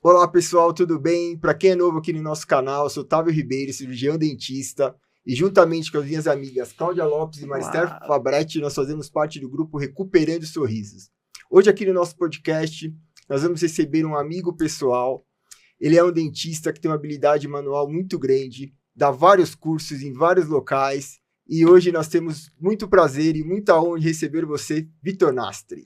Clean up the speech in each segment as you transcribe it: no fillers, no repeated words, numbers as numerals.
Olá pessoal, tudo bem? Para quem é novo aqui no nosso canal, eu sou Otávio Ribeiro, cirurgião dentista, e juntamente com as minhas amigas Cláudia Lopes e Marister Fabretti, nós fazemos parte do grupo Recuperando Sorrisos. Hoje aqui no nosso podcast, nós vamos receber um amigo pessoal. Ele é um dentista que tem uma habilidade manual muito grande, dá vários cursos em vários locais, e hoje nós temos muito prazer e muita honra de receber você, Vitor Nastri.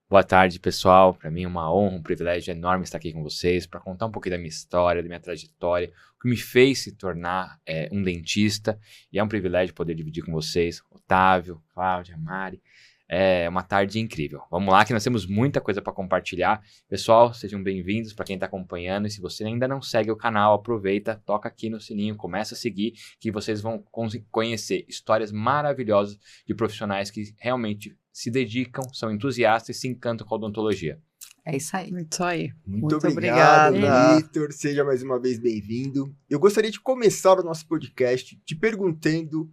Boa tarde, pessoal. Para mim é uma honra, um privilégio enorme estar aqui com vocês para contar um pouquinho da minha história, da minha trajetória, o que me fez se tornar um dentista. E é um privilégio poder dividir com vocês, Otávio, Cláudia, Mari. É uma tarde incrível. Vamos lá que nós temos muita coisa para compartilhar. Pessoal, sejam bem-vindos para quem está acompanhando. E se você ainda não segue o canal, aproveita, toca aqui no sininho, começa a seguir, que vocês vão conhecer histórias maravilhosas de profissionais que realmente se dedicam, são entusiastas e se encantam com a odontologia. É isso aí. Muito obrigado, Vitor. Seja mais uma vez bem-vindo. Eu gostaria de começar o nosso podcast te perguntando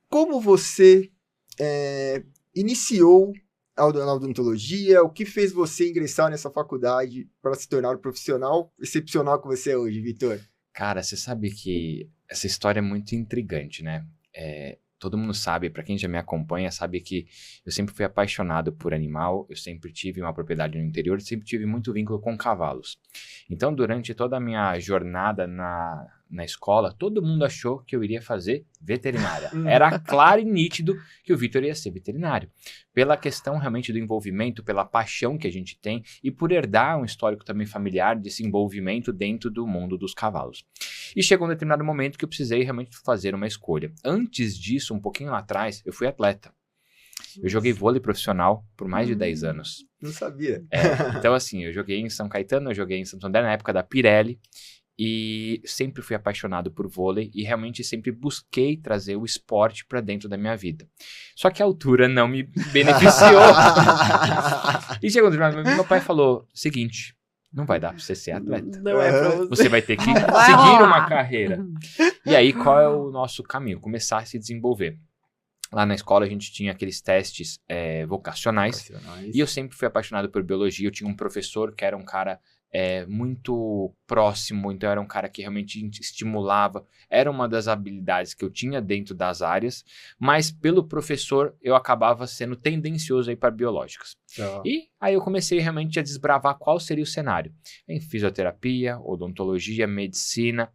como você iniciou a odontologia, o que fez você ingressar nessa faculdade para se tornar um profissional excepcional que você é hoje, Vitor? Cara, você sabe que essa história é muito intrigante, né? Todo mundo sabe, para quem já me acompanha, sabe que eu sempre fui apaixonado por animal, eu sempre tive uma propriedade no interior, sempre tive muito vínculo com cavalos. Então, durante toda a minha jornada na escola, todo mundo achou que eu iria fazer veterinária. Era claro e nítido que o Vitor ia ser veterinário. Pela questão realmente do envolvimento, pela paixão que a gente tem e por herdar um histórico também familiar desse envolvimento dentro do mundo dos cavalos. E chegou um determinado momento que eu precisei realmente fazer uma escolha. Antes disso, um pouquinho lá atrás, eu fui atleta. Eu joguei vôlei profissional por mais de 10 anos. Não sabia. Então, assim, eu joguei em São Caetano, eu joguei em Santo André, na época da Pirelli, e sempre fui apaixonado por vôlei e realmente sempre busquei trazer o esporte para dentro da minha vida. Só que a altura não me beneficiou. E chegou um determinado momento, meu pai falou, seguinte, não vai dar para você ser atleta. Não é pra você. Você vai ter que seguir uma carreira. E aí, qual é o nosso caminho? Começar a se desenvolver. Lá na escola a gente tinha aqueles testes vocacionais. E eu sempre fui apaixonado por biologia. Eu tinha um professor que era um cara muito próximo, então era um cara que realmente estimulava. Era uma das habilidades que eu tinha dentro das áreas, mas pelo professor eu acabava sendo tendencioso aí para biológicas. E aí eu comecei realmente a desbravar qual seria o cenário. Em fisioterapia, odontologia, medicina.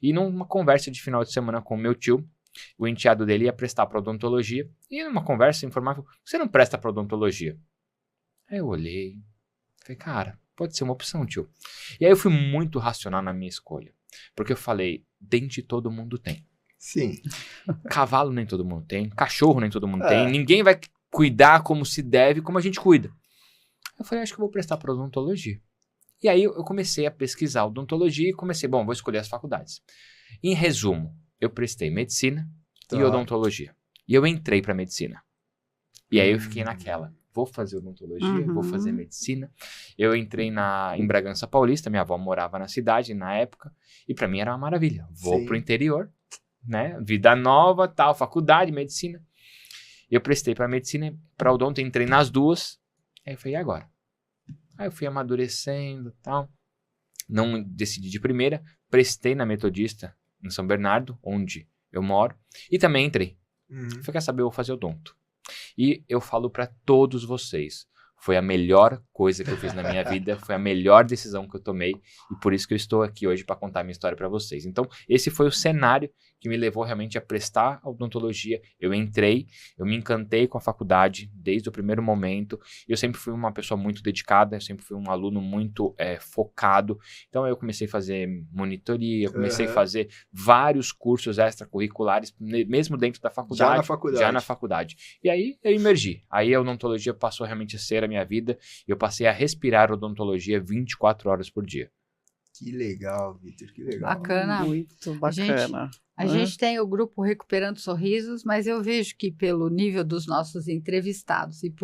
E numa conversa de final de semana com o meu tio, o enteado dele ia prestar para odontologia, e numa conversa informável, você não presta para odontologia? Aí eu olhei, falei, cara, pode ser uma opção, tio. E aí eu fui muito racional na minha escolha, porque eu falei, dente todo mundo tem. Sim. Cavalo nem todo mundo tem, cachorro nem todo mundo tem, ninguém vai cuidar como se deve, como a gente cuida. Eu falei, acho que eu vou prestar para odontologia. E aí eu comecei a pesquisar odontologia e comecei, vou escolher as faculdades. Em resumo, eu prestei medicina e odontologia. E eu entrei para medicina. E aí eu fiquei naquela. Vou fazer odontologia, vou fazer medicina. Eu entrei em Bragança Paulista, minha avó morava na cidade na época. E para mim era uma maravilha. Vou pro interior, né? Vida nova, tal, faculdade, medicina. Eu prestei para medicina, para odonto, entrei nas duas. Aí eu falei, e agora? Aí eu fui amadurecendo e tal. Não decidi de primeira. Prestei na Metodista, em São Bernardo, onde eu moro, e também entrei. Falei, quer saber, eu vou fazer odonto. E eu falo para todos vocês, foi a melhor coisa que eu fiz na minha vida, foi a melhor decisão que eu tomei, e por isso que eu estou aqui hoje para contar a minha história para vocês. Então, esse foi o cenário que me levou realmente a prestar a odontologia. Eu entrei, eu me encantei com a faculdade desde o primeiro momento. Eu sempre fui uma pessoa muito dedicada, eu sempre fui um aluno muito focado. Então eu comecei a fazer monitoria, comecei a fazer vários cursos extracurriculares, mesmo dentro da faculdade. Já na faculdade. E aí eu emergi. Aí a odontologia passou realmente a ser a minha vida e eu passei a respirar odontologia 24 horas por dia. Que legal, Vitor, que legal. Bacana. Muito bacana. A gente tem o grupo Recuperando Sorrisos, mas eu vejo que pelo nível dos nossos entrevistados e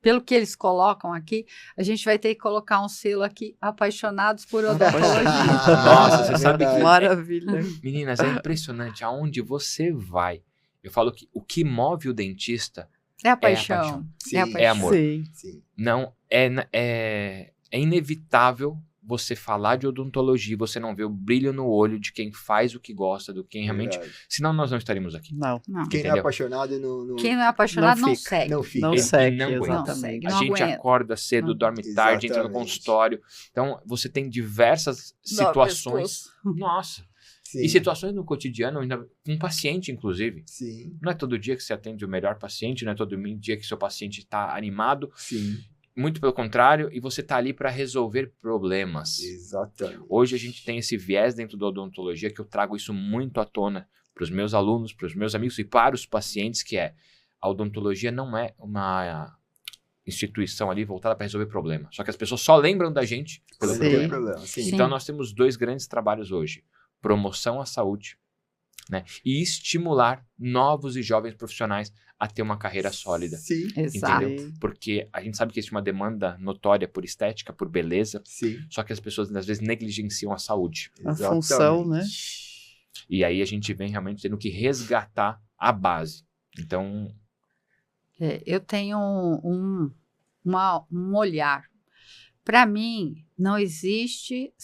pelo que eles colocam aqui, a gente vai ter que colocar um selo aqui, apaixonados por odontologia. Nossa, você sabe que... Maravilha. Meninas, é impressionante aonde você vai. Eu falo que o que move o dentista é a paixão. Sim, É a paixão. É amor. Sim. Sim. Não, é inevitável você falar de odontologia, você não vê o brilho no olho de quem faz o que gosta, do quem realmente... Verdade. Senão nós não estaríamos aqui. Não. Quem não é Entendeu? apaixonado não... Quem não é apaixonado não fica. segue. Não fica. Não E segue, não aguenta. exatamente. A Não gente aguenta. acorda cedo, Não. dorme tarde, entra no Exatamente. consultório. Então, você tem diversas situações. Nossa. Sim. E situações no cotidiano, ainda um paciente, inclusive. Sim, Não é todo dia que você atende o melhor paciente, não é todo dia que seu paciente está animado. sim. Muito pelo contrário, e você está ali para resolver problemas. Exatamente. Hoje a gente tem esse viés dentro da odontologia que eu trago isso muito à tona para os meus alunos, para os meus amigos e para os pacientes, que é a odontologia não é uma instituição ali voltada para resolver problema. Só que as pessoas só lembram da gente pelo Não problema. tem problema. Sim. Sim. Então nós temos 2 grandes trabalhos hoje. Promoção à saúde, né? E estimular novos e jovens profissionais a ter uma carreira sólida. Sim, Exato. Entendeu? Porque a gente sabe que existe uma demanda notória por estética, por beleza, sim. só que as pessoas às vezes negligenciam a saúde. A função, né? E aí a gente vem realmente tendo que resgatar a base. Então, Eu tenho um olhar. Para mim, não existe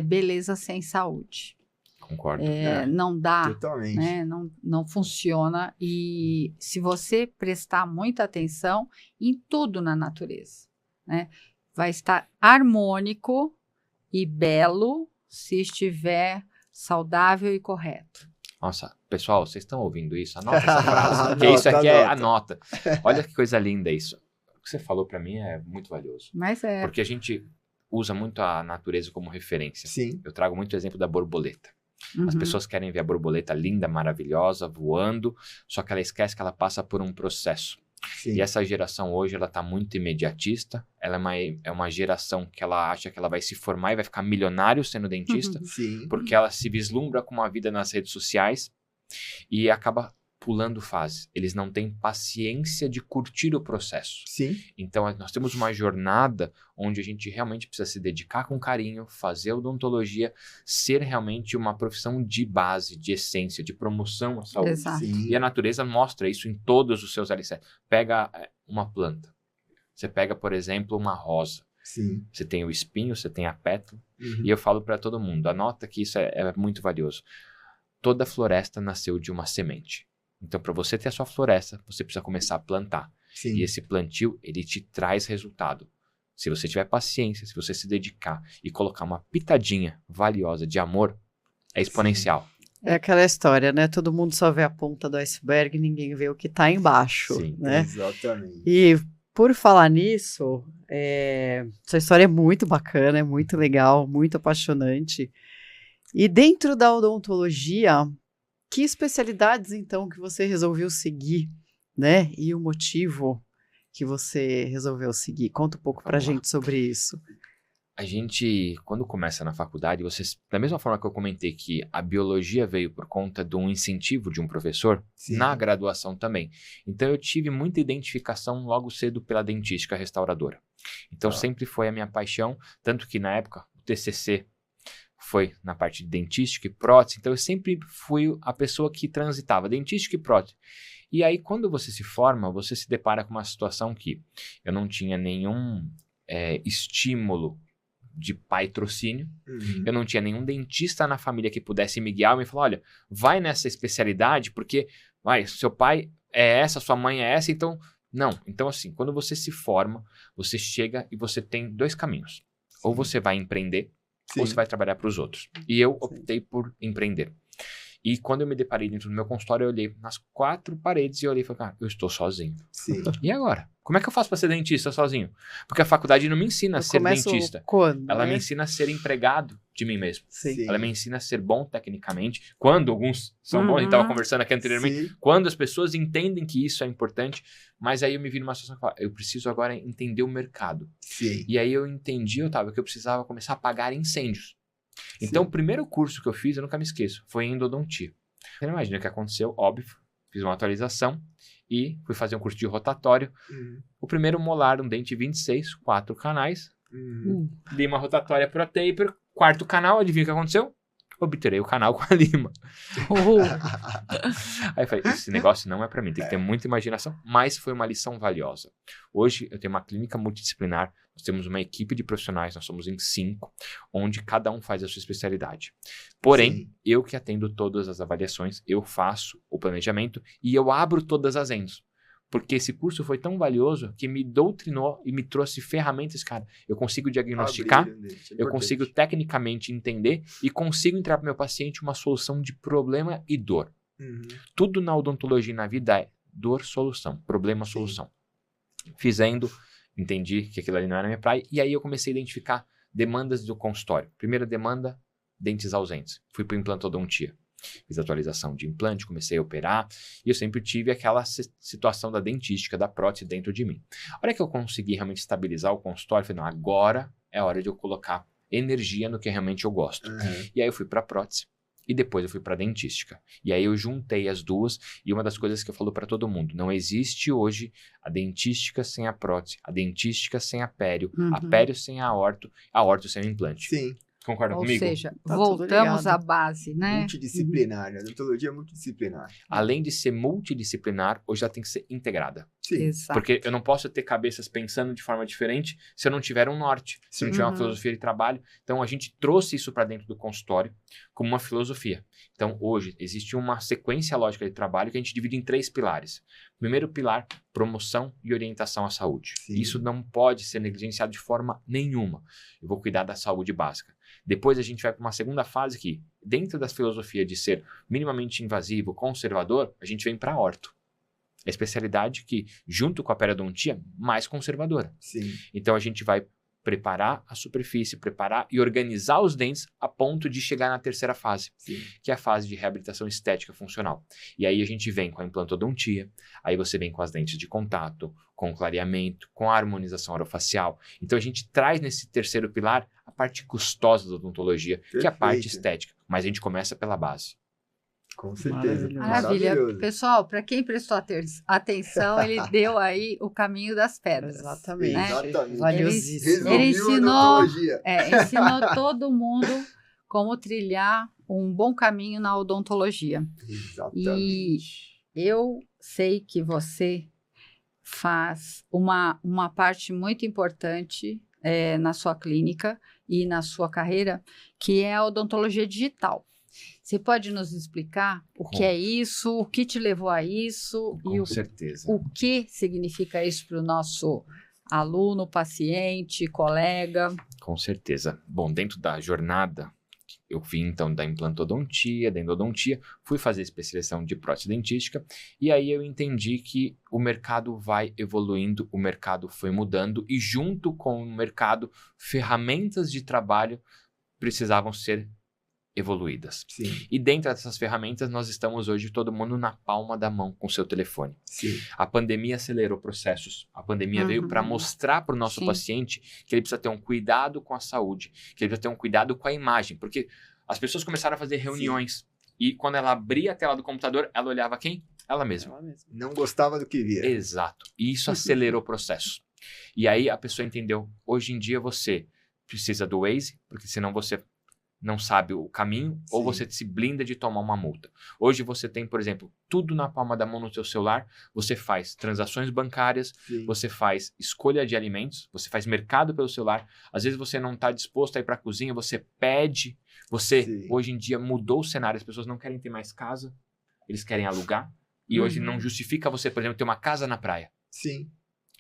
beleza sem saúde. concordo. Não dá, Totalmente. né? Não funciona. E se você prestar muita atenção em tudo na natureza, né? Vai estar harmônico e belo se estiver saudável e correto. Nossa, pessoal, vocês estão ouvindo isso? Anota essa frase. Porque isso Anota, aqui é anota. anota. Olha que coisa linda isso. O que você falou pra mim é muito valioso. Mas Porque a gente usa muito a natureza como referência. Sim, Eu trago muito o exemplo da borboleta. As uhum, pessoas querem ver a borboleta linda, maravilhosa, voando, só que ela esquece que ela passa por um processo. sim. E essa geração hoje, ela tá muito imediatista. Ela é uma geração que ela acha que ela vai se formar e vai ficar milionário sendo dentista, Sim. porque ela se vislumbra com uma vida nas redes sociais e acaba pulando fases. Eles não têm paciência de curtir o processo. Sim. Então, nós temos uma jornada onde a gente realmente precisa se dedicar com carinho, fazer odontologia, ser realmente uma profissão de base, de essência, de promoção à saúde. Exato. Sim. E a natureza mostra isso em todos os seus alicerces. Pega uma planta. Você pega, por exemplo, uma rosa. Sim. Você tem o espinho, você tem a pétala. Uhum. E eu falo para todo mundo, anota que isso é muito valioso. Toda floresta nasceu de uma semente. Então, para você ter a sua floresta, você precisa começar a plantar. Sim. E esse plantio, ele te traz resultado. Se você tiver paciência, se você se dedicar e colocar uma pitadinha valiosa de amor, é exponencial. É aquela história, né? Todo mundo só vê a ponta do iceberg, ninguém vê o que tá embaixo, Sim, né? Exatamente. E por falar nisso, sua história é muito bacana, é muito legal, muito apaixonante. E dentro da odontologia, que especialidades, então, que você resolveu seguir, né? E o motivo que você resolveu seguir? Conta um pouco pra Vamos lá. gente sobre isso. A gente, quando começa na faculdade, da mesma forma que eu comentei que a biologia veio por conta de um incentivo de um professor, Sim. na graduação também. Então eu tive muita identificação logo cedo pela dentística restauradora. Então sempre foi a minha paixão, tanto que na época o TCC foi na parte de dentística e prótese, então eu sempre fui a pessoa que transitava dentística e prótese. E aí quando você se forma, você se depara com uma situação que eu não tinha nenhum estímulo de patrocínio, Uhum. eu não tinha nenhum dentista na família que pudesse me guiar e me falar, olha, vai nessa especialidade porque, seu pai é essa, sua mãe é essa, então, não. Então, assim, quando você se forma, você chega e você tem 2 caminhos. Ou você vai empreender, Sim. ou você vai trabalhar para os outros. E eu optei por empreender. E quando eu me deparei dentro do meu consultório, eu olhei nas 4 paredes e eu olhei e falei, cara, eu estou sozinho. Sim. E agora? Como é que eu faço para ser dentista sozinho? Porque a faculdade não me ensina a Eu ser começo dentista. quando? Ela né? me ensina a ser empregado de mim mesmo. Sim. Ela me ensina a ser bom tecnicamente. Quando alguns são bons, a gente estava conversando aqui anteriormente. Sim. Quando as pessoas entendem que isso é importante, mas aí eu me vi numa situação que eu falei, eu preciso agora entender o mercado. Sim. E aí eu entendi, Otávio, que eu precisava começar a apagar incêndios. Então, o primeiro curso que eu fiz, eu nunca me esqueço, foi em endodontia. Você não imagina o que aconteceu, óbvio. Fiz uma atualização e fui fazer um curso de rotatório. Uhum. O primeiro molar, um dente 26, 4 canais. Uhum. Dei uma rotatória para taper, 4º canal, adivinha o que aconteceu? obterei o canal com a lima. Uhul. Aí eu falei, esse negócio não é pra mim, tem que ter muita imaginação, mas foi uma lição valiosa. Hoje eu tenho uma clínica multidisciplinar, nós temos uma equipe de profissionais, nós somos em 5, onde cada um faz a sua especialidade. Porém, Sim. eu que atendo todas as avaliações, eu faço o planejamento e eu abro todas as endos. Porque esse curso foi tão valioso que me doutrinou e me trouxe ferramentas, cara. Eu consigo diagnosticar, eu consigo tecnicamente entender e consigo entrar para o meu paciente uma solução de problema e dor. Uhum. Tudo na odontologia e na vida é dor, solução, problema, Sim. solução. Fizendo, entendi que aquilo ali não era minha praia, e aí eu comecei a identificar demandas do consultório. Primeira demanda, dentes ausentes. Fui para implantodontia. Fiz atualização de implante, comecei a operar, e eu sempre tive aquela situação da dentística, da prótese dentro de mim. A hora que eu consegui realmente estabilizar o consultório, eu falei, não, agora é hora de eu colocar energia no que realmente eu gosto. Uhum. E aí eu fui para prótese. E depois eu fui para dentística. E aí eu juntei as duas. E uma das coisas que eu falo para todo mundo, não existe hoje a dentística sem a prótese, a dentística sem a pério, a pério sem a orto sem o implante. Sim. Concorda Ou comigo? seja, Tá tudo voltamos ligado. à base, né? Multidisciplinar, né? A odontologia é multidisciplinar. Além de ser multidisciplinar, hoje ela tem que ser integrada. Sim. Exato. Porque eu não posso ter cabeças pensando de forma diferente se eu não tiver um norte, se eu não tiver uma Uhum. filosofia de trabalho. Então, a gente trouxe isso para dentro do consultório como uma filosofia. Então, hoje, existe uma sequência lógica de trabalho que a gente divide em 3 pilares. Primeiro pilar, promoção e orientação à saúde. Sim. Isso não pode ser negligenciado de forma nenhuma. Eu vou cuidar da saúde básica. Depois a gente vai para uma segunda fase que, dentro da filosofia de ser minimamente invasivo, conservador, a gente vem para a orto. A especialidade que, junto com a periodontia, mais conservadora. Sim. Então a gente vai preparar a superfície, preparar e organizar os dentes a ponto de chegar na terceira fase, Sim. que é a fase de reabilitação estética funcional. E aí a gente vem com a implantodontia, aí você vem com as lentes de contato, com o clareamento, com a harmonização orofacial. Então a gente traz nesse terceiro pilar a parte custosa da odontologia, que é a parte Perfeito. estética. Mas a gente começa pela base. Com certeza. Maravilhoso. Maravilha. Maravilhoso. Pessoal, para quem prestou atenção, ele deu aí o caminho das pedras. Exatamente. né? Exatamente. Valiosíssimo. Ele Resumiu a ensinou- odontologia. Ensinou todo mundo como trilhar um bom caminho na odontologia. Exatamente. Eu sei que você faz uma parte muito importante na sua clínica e na sua carreira, que é a odontologia digital. Você pode nos explicar o que é isso, o que te levou a isso e Com certeza. o que significa isso para o nosso aluno, paciente, colega? Com certeza. Bom, dentro da jornada, eu vim então da implantodontia, da endodontia, fui fazer especialização de prótese dentística e aí eu entendi que o mercado vai evoluindo, o mercado foi mudando e junto com o mercado, ferramentas de trabalho precisavam ser evoluídas. Sim. E dentro dessas ferramentas, nós estamos hoje todo mundo na palma da mão com seu telefone. Sim. A pandemia acelerou processos. A pandemia veio para mostrar para o nosso Sim. paciente que ele precisa ter um cuidado com a saúde, que ele precisa ter um cuidado com a imagem, porque as pessoas começaram a fazer reuniões e quando ela abria a tela do computador, ela olhava quem? Ela mesma. Ela mesma. Não gostava do que via. Exato. E isso acelerou processos. E aí a pessoa entendeu, hoje em dia você precisa do Waze, porque senão você não sabe o caminho, ou Sim. você se blinda de tomar uma multa. Hoje você tem, por exemplo, tudo na palma da mão no seu celular, você faz transações bancárias, Sim. você faz escolha de alimentos, você faz mercado pelo celular, às vezes você não está disposto a ir para a cozinha, você pede, você, Sim. hoje em dia mudou o cenário, as pessoas não querem ter mais casa, eles querem alugar, e hoje não justifica você, por exemplo, ter uma casa na praia. Sim.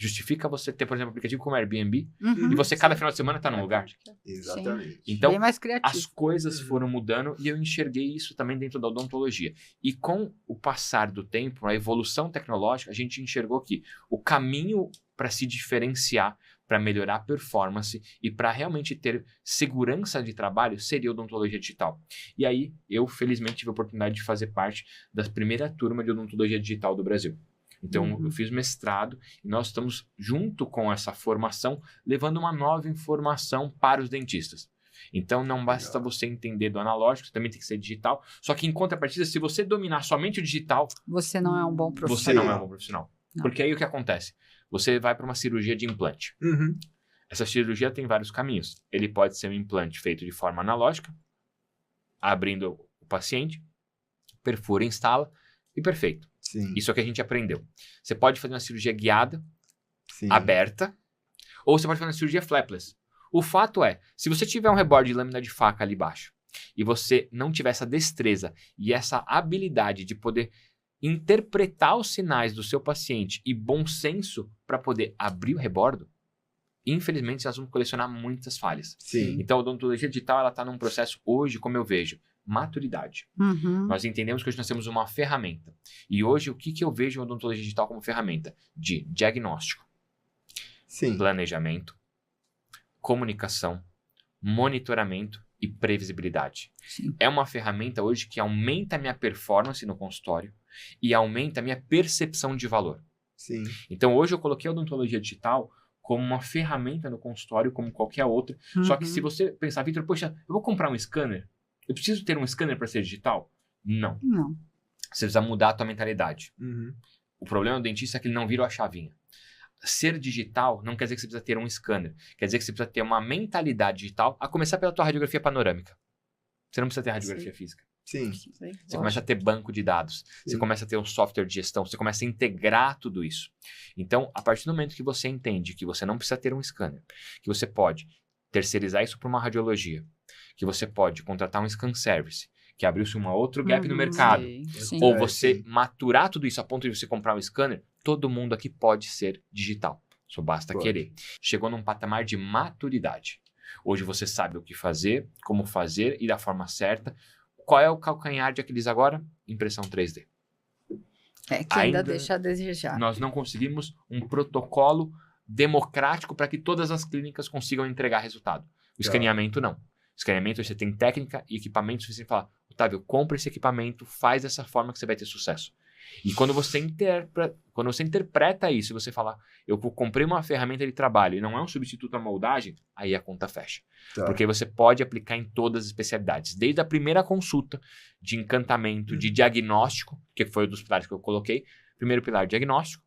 Justifica você ter, por exemplo, um aplicativo como Airbnb, Uhum. e você cada final de semana está num lugar. Exatamente. Então, Bem mais as criativo. coisas foram mudando e eu enxerguei isso também dentro da odontologia. E com o passar do tempo, a evolução tecnológica, a gente enxergou que o caminho para se diferenciar, para melhorar a performance e para realmente ter segurança de trabalho seria a odontologia digital. E aí, eu felizmente tive a oportunidade de fazer parte da primeira turma de odontologia digital do Brasil. Então, eu fiz mestrado e nós estamos, junto com essa formação, levando uma nova informação para os dentistas. Então, não basta você entender do analógico, você também tem que ser digital. Só que, em contrapartida, se você dominar somente o digital, Você não é um bom profissional. você não é um bom profissional. Não. Porque aí o que acontece? Você vai para uma cirurgia de implante. Uhum. Essa cirurgia tem vários caminhos. Ele pode ser um implante feito de forma analógica, abrindo o paciente, perfura, instala e perfeito. Sim. Isso é o que a gente aprendeu. Você pode fazer uma cirurgia guiada, Sim. aberta, ou você pode fazer uma cirurgia flapless. O fato é, se você tiver um reborde de lâmina de faca ali embaixo e você não tiver essa destreza e essa habilidade de poder interpretar os sinais do seu paciente e bom senso para poder abrir o rebordo, infelizmente nós vamos colecionar muitas falhas. Sim. Então a odontologia digital está num processo hoje, como eu vejo, maturidade. Uhum. Nós entendemos que hoje nós temos uma ferramenta. E hoje o que eu vejo a odontologia digital como ferramenta? De diagnóstico, Sim. planejamento, comunicação, monitoramento e previsibilidade. Sim. É uma ferramenta hoje que aumenta a minha performance no consultório e aumenta a minha percepção de valor. Sim. Então hoje eu coloquei a odontologia digital como uma ferramenta no consultório, como qualquer outra. Só que se você pensar, Vitor, poxa, eu vou comprar um scanner? Eu preciso ter um scanner para ser digital? Não. Não. Você precisa mudar a tua mentalidade. Uhum. O problema do dentista é que ele não virou a chavinha. Ser digital não quer dizer que você precisa ter um scanner. Quer dizer que você precisa ter uma mentalidade digital, a começar pela tua radiografia panorâmica. Você não precisa ter radiografia física. Sim. Você começa a ter banco de dados. Você começa a ter um software de gestão. Você começa a integrar tudo isso. Então, a partir do momento que você entende que você não precisa ter um scanner, que você pode terceirizar isso para uma radiologia, que você pode contratar um scan service, que abriu-se um outro gap no mercado, Sim. ou você maturar tudo isso a ponto de você comprar um scanner, todo mundo aqui pode ser digital. Só basta querer. Chegou num patamar de maturidade. Hoje você sabe o que fazer, como fazer e da forma certa. Qual é o calcanhar de Aquiles agora? Impressão 3D. É que ainda deixa a desejar. Nós não conseguimos um protocolo democrático para que todas as clínicas consigam entregar resultado. O escaneamento não. Escaneamento, você tem técnica e equipamento suficiente para falar, Otávio, compra esse equipamento, faz dessa forma que você vai ter sucesso. E quando você interpreta isso, você fala, eu comprei uma ferramenta de trabalho e não é um substituto à moldagem, aí a conta fecha. Tá. Porque você pode aplicar em todas as especialidades. Desde a primeira consulta de encantamento, de diagnóstico, que foi um dos pilares que eu coloquei. Primeiro pilar, diagnóstico,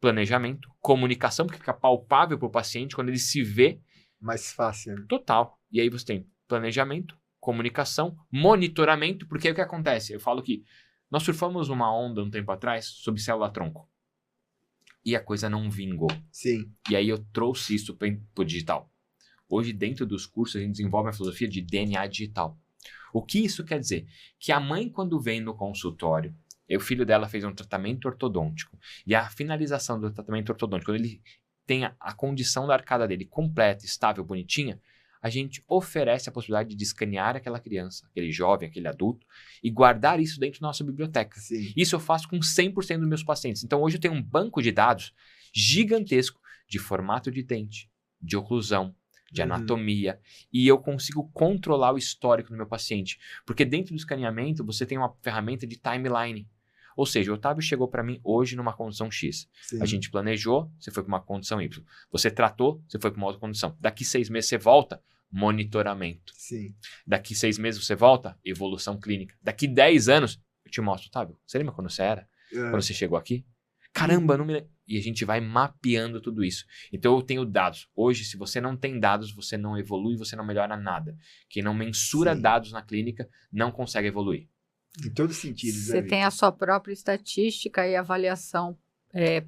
planejamento, comunicação, porque fica palpável para o paciente quando ele se vê. Mais fácil. Né? Total. E aí você tem planejamento, comunicação, monitoramento, porque aí o que acontece? Eu falo que nós surfamos uma onda um tempo atrás sobre célula-tronco. E a coisa não vingou. Sim. E aí eu trouxe isso para o digital. Hoje, dentro dos cursos, a gente desenvolve a filosofia de DNA digital. O que isso quer dizer? Que a mãe, quando vem no consultório, o filho dela fez um tratamento ortodôntico, e a finalização do tratamento ortodôntico, quando ele tem a condição da arcada dele completa, estável, bonitinha, a gente oferece a possibilidade de escanear aquela criança, aquele jovem, aquele adulto, e guardar isso dentro da nossa biblioteca. Sim. Isso eu faço com 100% dos meus pacientes. Então, hoje eu tenho um banco de dados gigantesco de formato de dente, de oclusão, de anatomia, e eu consigo controlar o histórico do meu paciente. Porque dentro do escaneamento, você tem uma ferramenta de timeline. Ou seja, o Otávio chegou para mim hoje numa condição X. Sim. A gente planejou, você foi para uma condição Y. Você tratou, você foi para uma outra condição. Daqui 6 meses você volta, monitoramento. Sim. Daqui 6 meses você volta, evolução clínica. Daqui 10 anos, eu te mostro, Otávio, você lembra quando você era? Quando você chegou aqui? Caramba, não me lembro. E a gente vai mapeando tudo isso. Então eu tenho dados. Hoje, se você não tem dados, você não evolui, você não melhora nada. Quem não mensura dados na clínica não consegue evoluir. Em todos os sentidos. Você tem a sua própria estatística e avaliação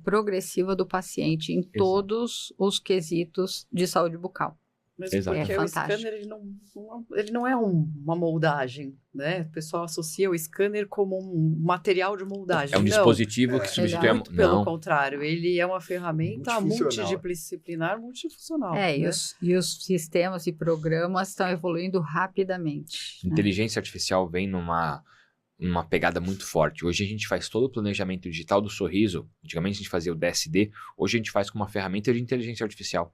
progressiva do paciente em todos os quesitos de saúde bucal. Mas Exato. porque o scanner ele não é uma moldagem, né? O pessoal associa o scanner como um material de moldagem. É um dispositivo que substitui a... Pelo contrário, ele é uma ferramenta Multifuncional. multidisciplinar, multifuncional. E os sistemas e programas estão evoluindo rapidamente. Inteligência artificial vem numa pegada muito forte. Hoje a gente faz todo o planejamento digital do sorriso. Antigamente a gente fazia o DSD. Hoje a gente faz com uma ferramenta de inteligência artificial.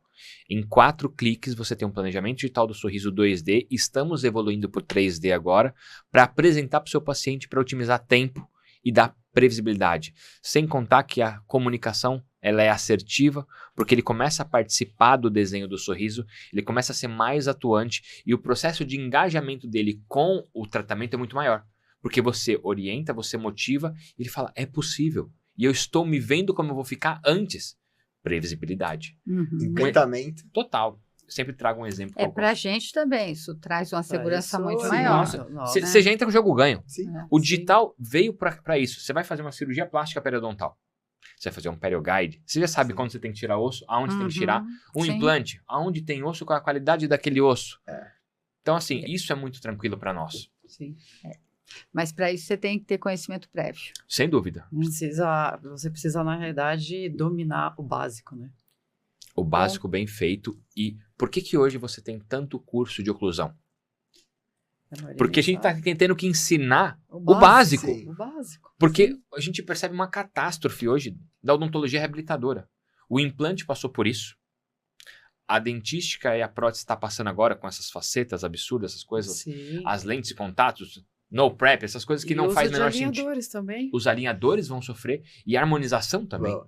Em 4 cliques você tem um planejamento digital do sorriso 2D. Estamos evoluindo para o 3D agora para apresentar para o seu paciente para otimizar tempo e dar previsibilidade. Sem contar que a comunicação ela é assertiva, porque ele começa a participar do desenho do sorriso, ele começa a ser mais atuante e o processo de engajamento dele com o tratamento é muito maior. Porque você orienta, você motiva, e ele fala, é possível. E eu estou me vendo como eu vou ficar antes. Previsibilidade. Encantamento. Total. sempre trago um exemplo. Pra gente também, isso traz uma segurança isso, muito sim, maior. Você já entra com o jogo ganho. Sim. O digital veio para isso. Você vai fazer uma cirurgia plástica periodontal. Você vai fazer um perioguide. Você já sabe quando você tem que tirar osso, aonde você tem que tirar. Um implante, aonde tem osso, qual a qualidade daquele osso. Então, assim, isso é muito tranquilo para nós. Sim. Mas para isso você tem que ter conhecimento prévio. Sem dúvida. Você precisa, na realidade, dominar o básico, né? O básico bem feito. E por que hoje você tem tanto curso de oclusão? Porque a gente está tentando que ensinar o básico. O básico. Porque a gente percebe uma catástrofe hoje da odontologia reabilitadora. O implante passou por isso. A dentística e a prótese está passando agora com essas facetas absurdas, essas coisas. Sim. As lentes de contatos, no prep, essas coisas que não faz o menor sentido. Os alinhadores também. Os alinhadores vão sofrer e a harmonização também.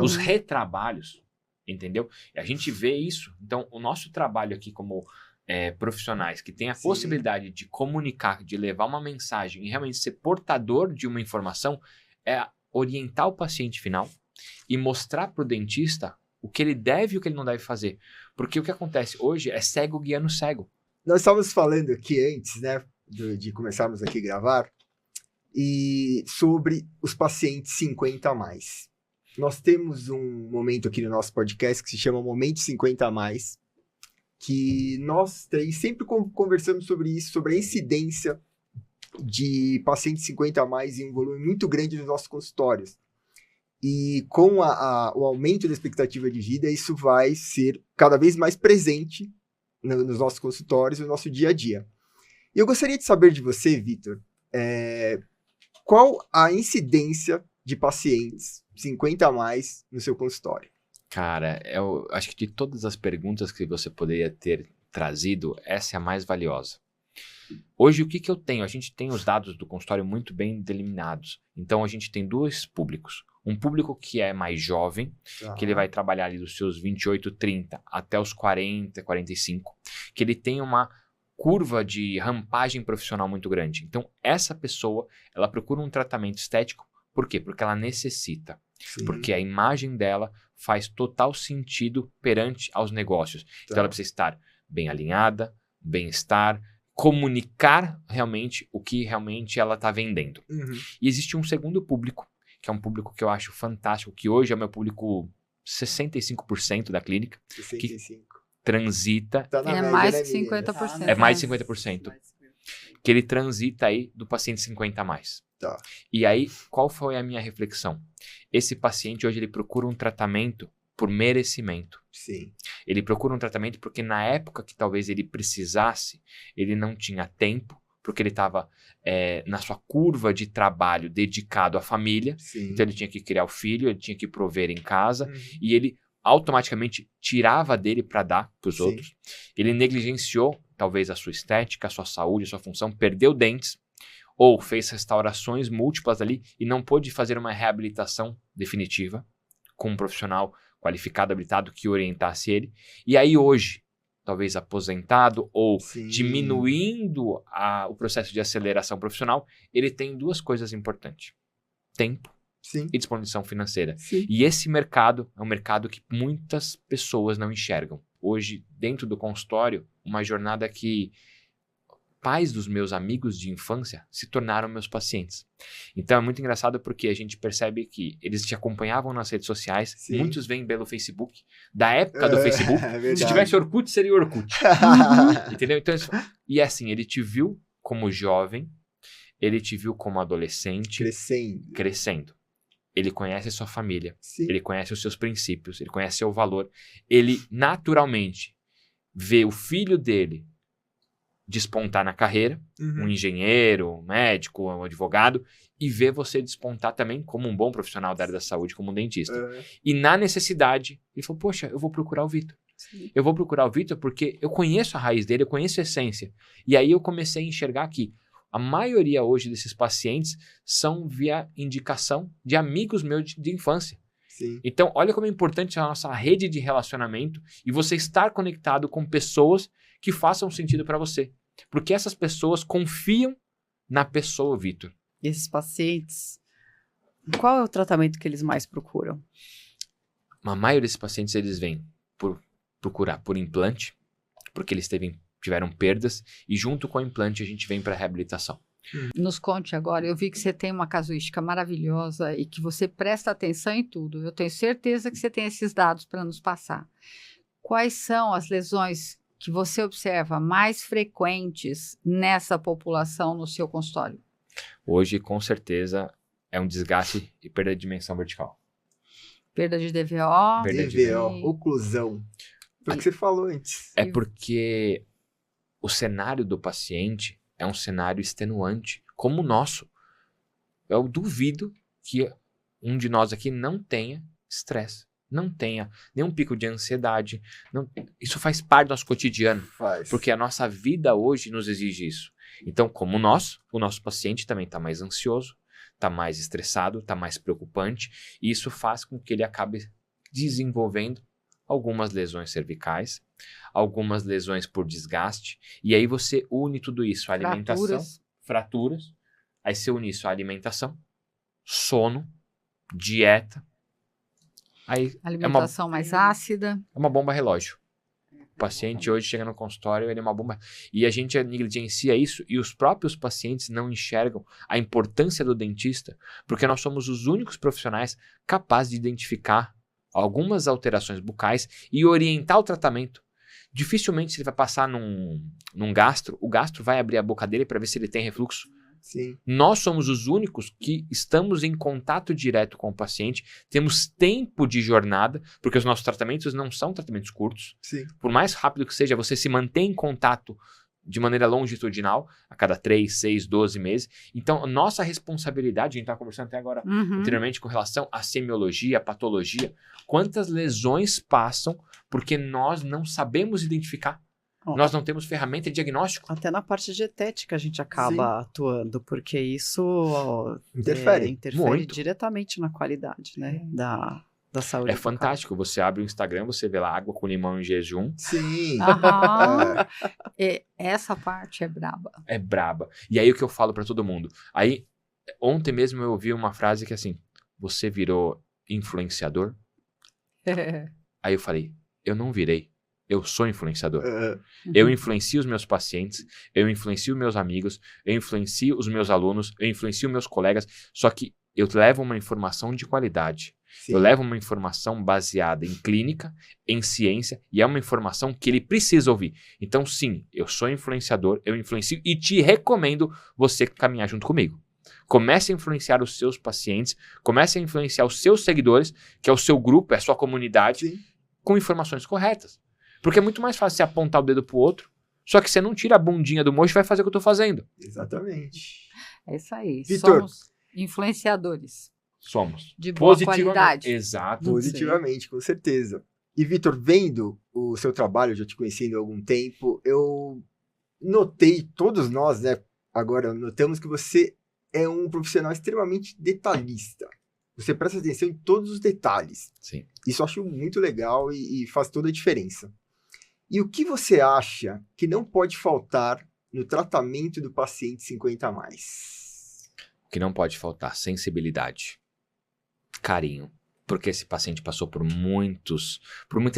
Os retrabalhos, entendeu? E a gente vê isso. Então, o nosso trabalho aqui como profissionais que têm a possibilidade de comunicar, de levar uma mensagem e realmente ser portador de uma informação é orientar o paciente final e mostrar para o dentista o que ele deve e o que ele não deve fazer. Porque o que acontece hoje é cego guiando cego. Nós estávamos falando aqui antes, né, de começarmos aqui a gravar, e sobre os pacientes 50 a mais. Nós temos um momento aqui no nosso podcast que se chama Momento 50 a mais, que nós três sempre conversamos sobre isso, sobre a incidência de pacientes 50 a mais em um volume muito grande nos nossos consultórios. E com o aumento da expectativa de vida, isso vai ser cada vez mais presente nos nossos consultórios, no nosso dia a dia. E eu gostaria de saber de você, Vitor, qual a incidência de pacientes 50 a mais no seu consultório? Cara, eu acho que de todas as perguntas que você poderia ter trazido, essa é a mais valiosa. Hoje, o que eu tenho? A gente tem os dados do consultório muito bem delimitados. Então, a gente tem dois públicos. Um público que é mais jovem, que ele vai trabalhar ali dos seus 28, 30 até os 40, 45, que ele tem uma curva de rampagem profissional muito grande. Então, essa pessoa, ela procura um tratamento estético. Por quê? Porque ela necessita. Sim. Porque a imagem dela faz total sentido perante aos negócios. Então, ela precisa estar bem alinhada, bem-estar, comunicar realmente o que realmente ela está vendendo. E existe um segundo público, que é um público que eu acho fantástico, que hoje é o meu público 65% da clínica. 65%. Que transita. Tá na É média, mais né, que meninas? 50%. É mais de 50%. Que ele transita aí do paciente 50 a mais. Tá. E aí, qual foi a minha reflexão? Esse paciente hoje ele procura um tratamento por merecimento. Sim. Ele procura um tratamento porque na época que talvez ele precisasse, ele não tinha tempo, porque ele estava na sua curva de trabalho dedicado à família. Sim. Então ele tinha que criar o filho, ele tinha que prover em casa, e ele automaticamente tirava dele para dar para os outros. Ele negligenciou talvez a sua estética, a sua saúde, a sua função, perdeu dentes, ou fez restaurações múltiplas ali e não pôde fazer uma reabilitação definitiva com um profissional qualificado, habilitado, que orientasse ele. E aí hoje, talvez aposentado ou diminuindo o processo de aceleração profissional, ele tem duas coisas importantes: tempo e disposição financeira. E esse mercado é um mercado que muitas pessoas não enxergam. Hoje, dentro do consultório, uma jornada que pais dos meus amigos de infância se tornaram meus pacientes. Então é muito engraçado porque a gente percebe que eles te acompanhavam nas redes sociais, muitos vêm pelo Facebook, da época do Facebook. Se tivesse Orkut, seria Orkut. Entendeu? Então, e assim, ele te viu como jovem, ele te viu como adolescente, crescendo. Ele conhece a sua família, ele conhece os seus princípios, ele conhece seu valor. Ele naturalmente vê o filho dele despontar na carreira, um engenheiro, um médico, um advogado, e ver você despontar também como um bom profissional da área da saúde, como um dentista. E na necessidade, ele falou, poxa, eu vou procurar o Vitor. Eu vou procurar o Vitor porque eu conheço a raiz dele, eu conheço a essência. E aí eu comecei a enxergar que a maioria hoje desses pacientes são via indicação de amigos meus de infância. Então, olha como é importante a nossa rede de relacionamento e você estar conectado com pessoas que façam sentido para você. Porque essas pessoas confiam na pessoa, Vitor. E esses pacientes, qual é o tratamento que eles mais procuram? A maioria desses pacientes, eles vêm procurar por implante, porque eles tiveram perdas e junto com o implante a gente vem para a reabilitação. Nos conte agora, eu vi que você tem uma casuística maravilhosa e que você presta atenção em tudo. Eu tenho certeza que você tem esses dados para nos passar. Quais são as lesões que você observa mais frequentes nessa população no seu consultório? Hoje, com certeza, é um desgaste e perda de dimensão vertical. Perda de DVO. Perda de DVO, oclusão. Foi o que você falou antes. É porque o cenário do paciente é um cenário extenuante, como o nosso. Eu duvido que um de nós aqui não tenha estresse, não tenha nenhum pico de ansiedade. Isso faz parte do nosso cotidiano, porque a nossa vida hoje nos exige isso. Então, como o nosso paciente também está mais ansioso, está mais estressado, está mais preocupante, e isso faz com que ele acabe desenvolvendo algumas lesões cervicais, algumas lesões por desgaste, e aí você une tudo isso, a alimentação, fraturas, aí você une isso a alimentação, sono, dieta, aí alimentação mais ácida. É uma bomba relógio. O paciente hoje chega no consultório, ele é uma bomba, e a gente negligencia isso, e os próprios pacientes não enxergam a importância do dentista, porque nós somos os únicos profissionais capazes de identificar algumas alterações bucais e orientar o tratamento. Dificilmente se ele vai passar num gastro, o gastro vai abrir a boca dele para ver se ele tem refluxo. Sim. Nós somos os únicos que estamos em contato direto com o paciente, temos tempo de jornada, porque os nossos tratamentos não são tratamentos curtos. Sim. Por mais rápido que seja, você se mantém em contato de maneira longitudinal, a cada 3, 6, 12 meses. Então, nossa responsabilidade, a gente estava conversando até agora anteriormente com relação à semiologia, à patologia, quantas lesões passam porque nós não sabemos identificar. Nós não temos ferramenta de diagnóstico. Até na parte dietética a gente acaba atuando, porque isso interfere muito diretamente na qualidade, né, da saúde. É fantástico. Você abre o Instagram, você vê lá água com limão em jejum. Sim. Essa parte é braba. É braba. E aí o que eu falo pra todo mundo? Aí, ontem mesmo eu ouvi uma frase que assim, você virou influenciador? Aí eu falei, eu não virei. Eu sou influenciador. Eu influencio os meus pacientes, eu influencio meus amigos, eu influencio os meus alunos, eu influencio meus colegas, só que eu levo uma informação de qualidade. Sim. Eu levo uma informação baseada em clínica, em ciência, e é uma informação que ele precisa ouvir. Então, sim, eu sou influenciador, eu influencio e te recomendo você caminhar junto comigo. Comece a influenciar os seus pacientes, comece a influenciar os seus seguidores, que é o seu grupo, é a sua comunidade, sim, com informações corretas. Porque é muito mais fácil você apontar o dedo pro outro, só que você não tira a bundinha do mocho e vai fazer o que eu tô fazendo. Exatamente. É isso aí. Vitor, somos influenciadores. Somos. De boa qualidade. Exato. Positivamente, com certeza. E, Vitor, vendo o seu trabalho, já te conhecendo há algum tempo, eu notei, todos nós, né, agora notamos que você é um profissional extremamente detalhista. Você presta atenção em todos os detalhes. Sim. Isso eu acho muito legal e faz toda a diferença. E o que você acha que não pode faltar no tratamento do paciente 50+? O que não pode faltar, sensibilidade, carinho. Porque esse paciente passou por muitas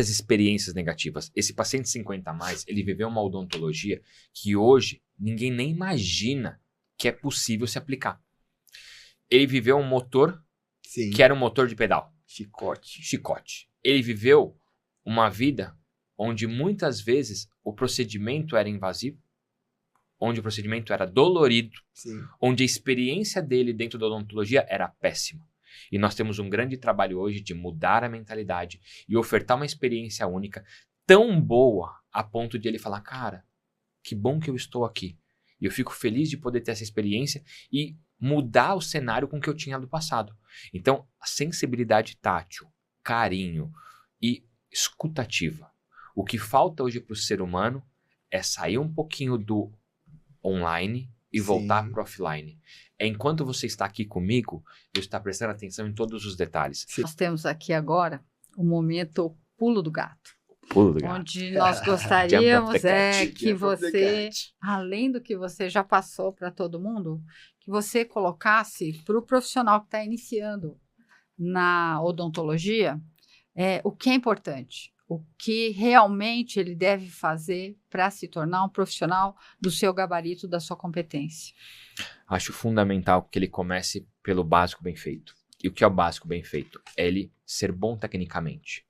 experiências negativas. Esse paciente 50+, ele viveu uma odontologia que hoje ninguém nem imagina que é possível se aplicar. Ele viveu um motor, sim, que era um motor de pedal. Chicote. Ele viveu uma vida onde muitas vezes o procedimento era invasivo, onde o procedimento era dolorido, sim, onde a experiência dele dentro da odontologia era péssima. E nós temos um grande trabalho hoje de mudar a mentalidade e ofertar uma experiência única tão boa a ponto de ele falar, cara, que bom que eu estou aqui. E eu fico feliz de poder ter essa experiência e mudar o cenário com que eu tinha do passado. Então, a sensibilidade tátil, carinho e escutativa. O que falta hoje para o ser humano é sair um pouquinho do online e voltar para o offline. Enquanto você está aqui comigo, eu estou prestando atenção em todos os detalhes. Sim. Nós temos aqui agora o momento pulo do gato. Pulo do gato. Onde nós gostaríamos que você, além do que você já passou para todo mundo, que você colocasse para o profissional que está iniciando na odontologia o que é importante. o que realmente ele deve fazer para se tornar um profissional do seu gabarito, da sua competência? Acho fundamental que ele comece pelo básico bem feito. E o que é o básico bem feito? É ele ser bom tecnicamente.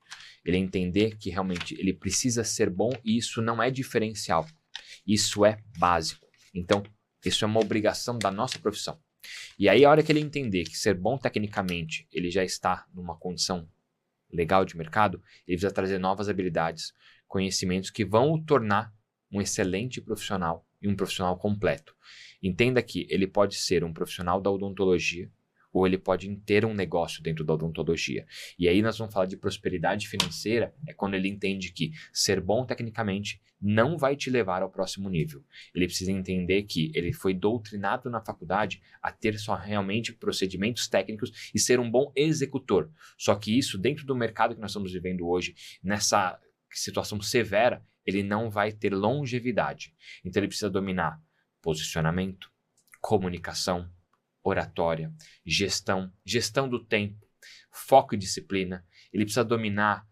Ele entender que realmente ele precisa ser bom e isso não é diferencial. Isso é básico. Então, isso é uma obrigação da nossa profissão. E aí, a hora que ele entender que ser bom tecnicamente, ele já está numa condição legal de mercado, ele precisa trazer novas habilidades, conhecimentos que vão o tornar um excelente profissional e um profissional completo. Entenda que ele pode ser um profissional da odontologia ou ele pode ter um negócio dentro da odontologia. E aí nós vamos falar de prosperidade financeira, é quando ele entende que ser bom tecnicamente não vai te levar ao próximo nível. Ele precisa entender que ele foi doutrinado na faculdade a ter só realmente procedimentos técnicos e ser um bom executor. Só que isso, dentro do mercado que nós estamos vivendo hoje, nessa situação severa, ele não vai ter longevidade. Então ele precisa dominar posicionamento, comunicação, oratória, gestão do tempo, foco e disciplina. Ele precisa dominar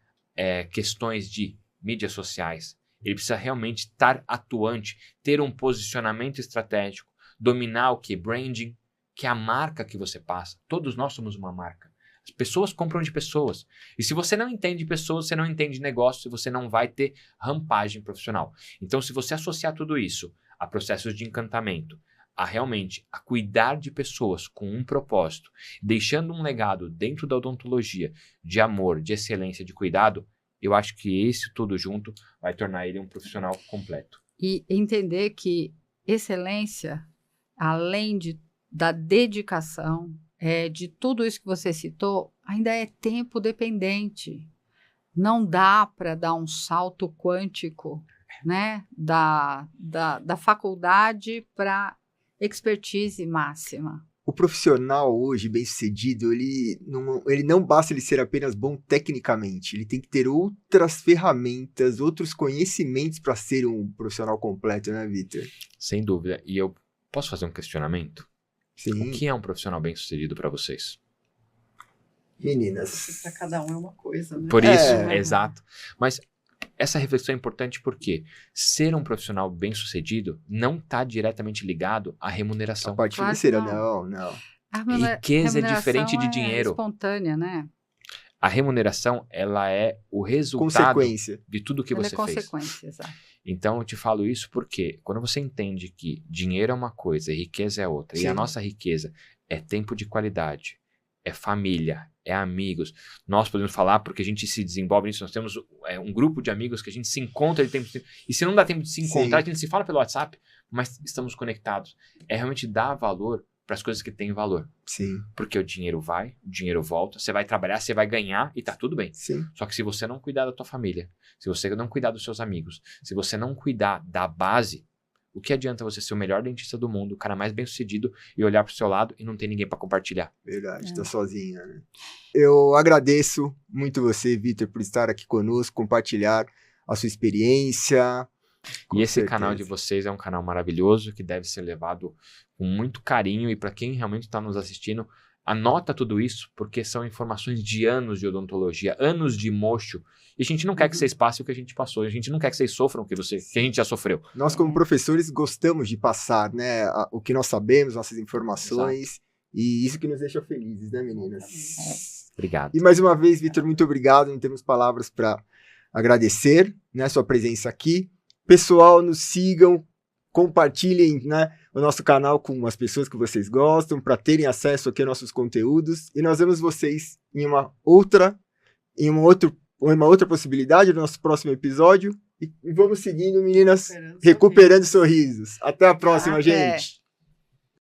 questões de mídias sociais. Ele precisa realmente estar atuante, ter um posicionamento estratégico, dominar o que? Branding, que é a marca que você passa. Todos nós somos uma marca. As pessoas compram de pessoas. E se você não entende pessoas, você não entende negócio, você não vai ter rampagem profissional. Então, se você associar tudo isso a processos de encantamento, a cuidar de pessoas com um propósito, deixando um legado dentro da odontologia de amor, de excelência, de cuidado, eu acho que esse tudo junto vai tornar ele um profissional completo. E entender que excelência, além da dedicação, de tudo isso que você citou, ainda é tempo dependente. Não dá para dar um salto quântico, né, da faculdade para expertise máxima. O profissional hoje, bem-sucedido, ele não basta ele ser apenas bom tecnicamente, ele tem que ter outras ferramentas, outros conhecimentos para ser um profissional completo, né, Vitor? Sem dúvida. E eu posso fazer um questionamento? Sim. O que é um profissional bem-sucedido para vocês? Meninas. Para cada um é uma coisa, né? Por isso, exato. Mas essa reflexão é importante porque ser um profissional bem-sucedido não está diretamente ligado à remuneração. A parte Claro financeira, que não. não. A Riqueza é diferente de dinheiro. É espontânea, né? A remuneração, ela é o resultado Consequência de tudo que Ela você é fez. consequência, exato. Então, eu te falo isso porque quando você entende que dinheiro é uma coisa e riqueza é outra, Sim. e a nossa riqueza é tempo de qualidade, é família, é amigos. Nós podemos falar porque a gente se desenvolve nisso, nós temos um grupo de amigos que a gente se encontra de tempo em tempo. E se não dá tempo de se encontrar, Sim. a gente se fala pelo WhatsApp, mas estamos conectados. É realmente dar valor para as coisas que têm valor. Sim. Porque o dinheiro vai, o dinheiro volta, você vai trabalhar, você vai ganhar e tá tudo bem. Sim. Só que se você não cuidar da tua família, se você não cuidar dos seus amigos, se você não cuidar da base, o que adianta você ser o melhor dentista do mundo, o cara mais bem-sucedido e olhar pro seu lado e não ter ninguém para compartilhar? Verdade, tá sozinha, né? Eu agradeço muito você, Vitor, por estar aqui conosco, compartilhar a sua experiência. E esse canal de vocês é um canal maravilhoso que deve ser levado com muito carinho e para quem realmente está nos assistindo, anota tudo isso porque são informações de anos de odontologia, anos de mocho. E a gente não quer que vocês passem o que a gente passou, a gente não quer que vocês sofram o que a gente já sofreu. Nós, como professores, gostamos de passar, né, o que nós sabemos, nossas informações. Exato. E isso que nos deixa felizes, né, meninas? Obrigado. E mais uma vez, Vitor, muito obrigado. Não temos palavras para agradecer, né, sua presença aqui. Pessoal, nos sigam, compartilhem, né, o nosso canal com as pessoas que vocês gostam, para terem acesso aqui aos nossos conteúdos. E nós vemos vocês em uma outra possibilidade do nosso próximo episódio. E vamos seguindo, meninas, recuperando sorrisos. Até a próxima, gente!